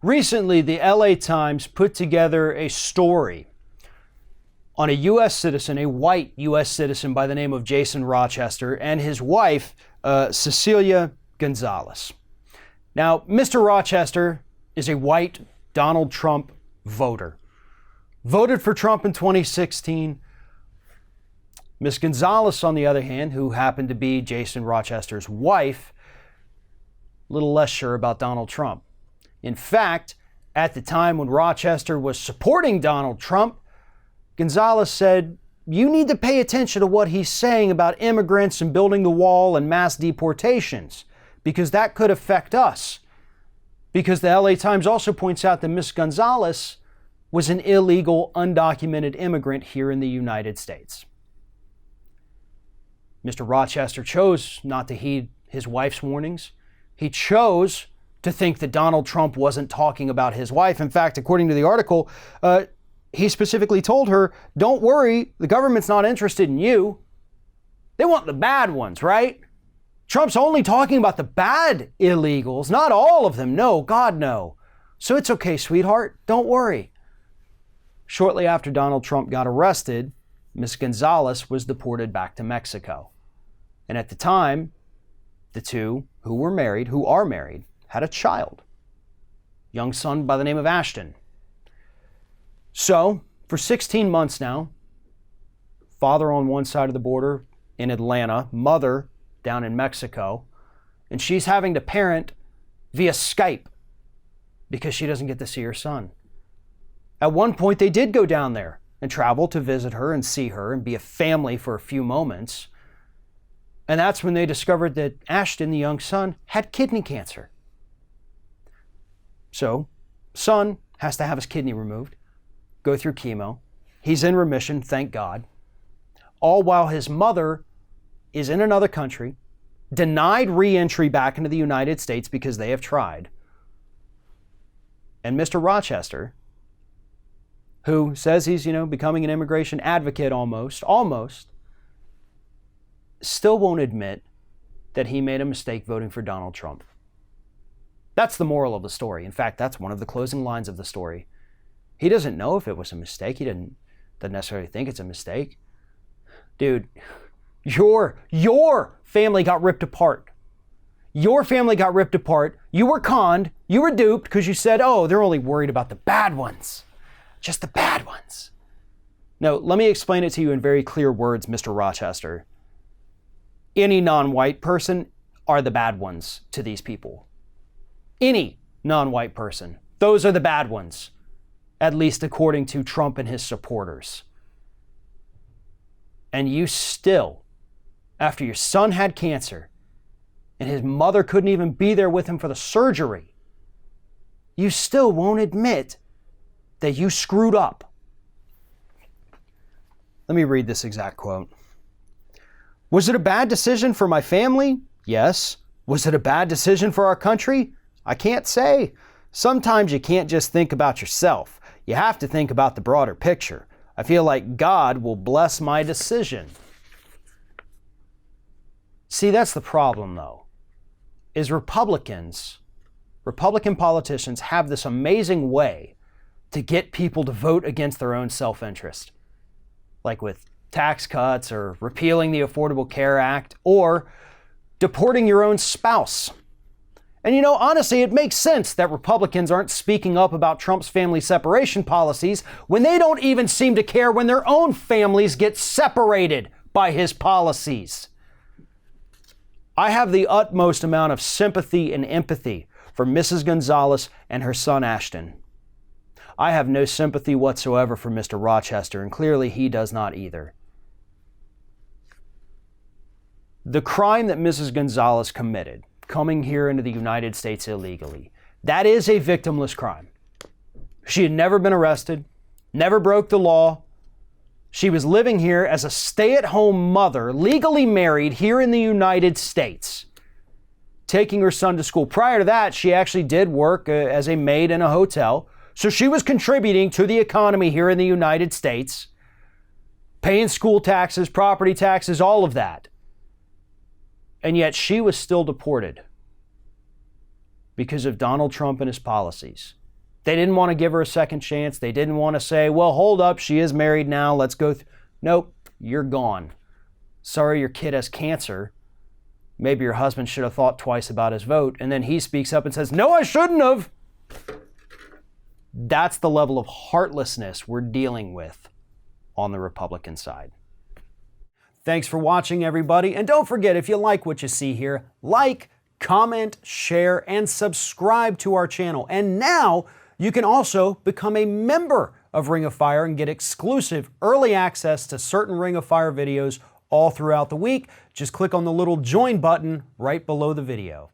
Recently, the LA Times put together a story on a U.S. citizen, a white U.S. citizen by the name of Jason Rochester, and his wife, Cecilia Gonzalez. Now, Mr. Rochester is a white Donald Trump voter. Voted for Trump in 2016. Ms. Gonzalez, on the other hand, who happened to be Jason Rochester's wife, a little less sure about Donald Trump. In fact, at the time when Rochester was supporting Donald Trump, Gonzalez said, "You need to pay attention to what he's saying about immigrants and building the wall and mass deportations, because that could affect us." Because the LA Times also points out that Ms. Gonzalez was an illegal, undocumented immigrant here in the United States. Mr. Rochester chose not to heed his wife's warnings. He chose to think that Donald Trump wasn't talking about his wife. In fact, according to the article, he specifically told her, "Don't worry, the government's not interested in you. They want the bad ones, right? Trump's only talking about the bad illegals, not all of them. No, God, no. So it's okay, sweetheart. Don't worry." Shortly after Donald Trump got arrested, Ms. Gonzalez was deported back to Mexico. And at the time, the two who are married, had a child, young son by the name of Ashton. So, for 16 months now, father on one side of the border in Atlanta, mother down in Mexico, and she's having to parent via Skype because she doesn't get to see her son. At one point, they did go down there and travel to visit her and see her and be a family for a few moments. And that's when they discovered that Ashton, the young son, had kidney cancer. So, son has to have his kidney removed, go through chemo. He's in remission, thank God. All while his mother is in another country, denied re-entry back into the United States because they have tried. And Mr. Rochester, who says he's, becoming an immigration advocate almost, still won't admit that he made a mistake voting for Donald Trump. That's the moral of the story. In fact, that's one of the closing lines of the story. He doesn't know if it was a mistake. He doesn't necessarily think it's a mistake. Dude, your family got ripped apart. Your family got ripped apart. You were conned. You were duped because you said, "Oh, they're only worried about the bad ones. Just the bad ones." No, let me explain it to you in very clear words, Mr. Rochester. Any non-white person are the bad ones to these people. Any non-white person. Those are the bad ones, at least according to Trump and his supporters. And you still, after your son had cancer and his mother couldn't even be there with him for the surgery, you still won't admit that you screwed up. Let me read this exact quote. "Was it a bad decision for my family? Yes. Was it a bad decision for our country? I can't say. Sometimes you can't just think about yourself. You have to think about the broader picture. I feel like God will bless my decision." See, that's the problem, though, is Republican politicians have this amazing way to get people to vote against their own self-interest, like with tax cuts or repealing the Affordable Care Act or deporting your own spouse. And honestly, it makes sense that Republicans aren't speaking up about Trump's family separation policies when they don't even seem to care when their own families get separated by his policies. I have the utmost amount of sympathy and empathy for Mrs. Gonzalez and her son Ashton. I have no sympathy whatsoever for Mr. Rochester, and clearly he does not either. The crime that Mrs. Gonzalez committed, coming here into the United States illegally, that is a victimless crime. She had never been arrested, never broke the law. She was living here as a stay-at-home mother, legally married here in the United States, taking her son to school. Prior to that, she actually did work as a maid in a hotel. So she was contributing to the economy here in the United States, paying school taxes, property taxes, all of that. And yet she was still deported because of Donald Trump and his policies. They didn't want to give her a second chance. They didn't want to say, well, hold up, she is married now, let's go. Nope, you're gone. Sorry, your kid has cancer. Maybe your husband should have thought twice about his vote. And then he speaks up and says, no, I shouldn't have. That's the level of heartlessness we're dealing with on the Republican side. Thanks for watching, everybody. And don't forget, if you like what you see here, like, comment, share, and subscribe to our channel. And now you can also become a member of Ring of Fire and get exclusive early access to certain Ring of Fire videos all throughout the week. Just click on the little join button right below the video.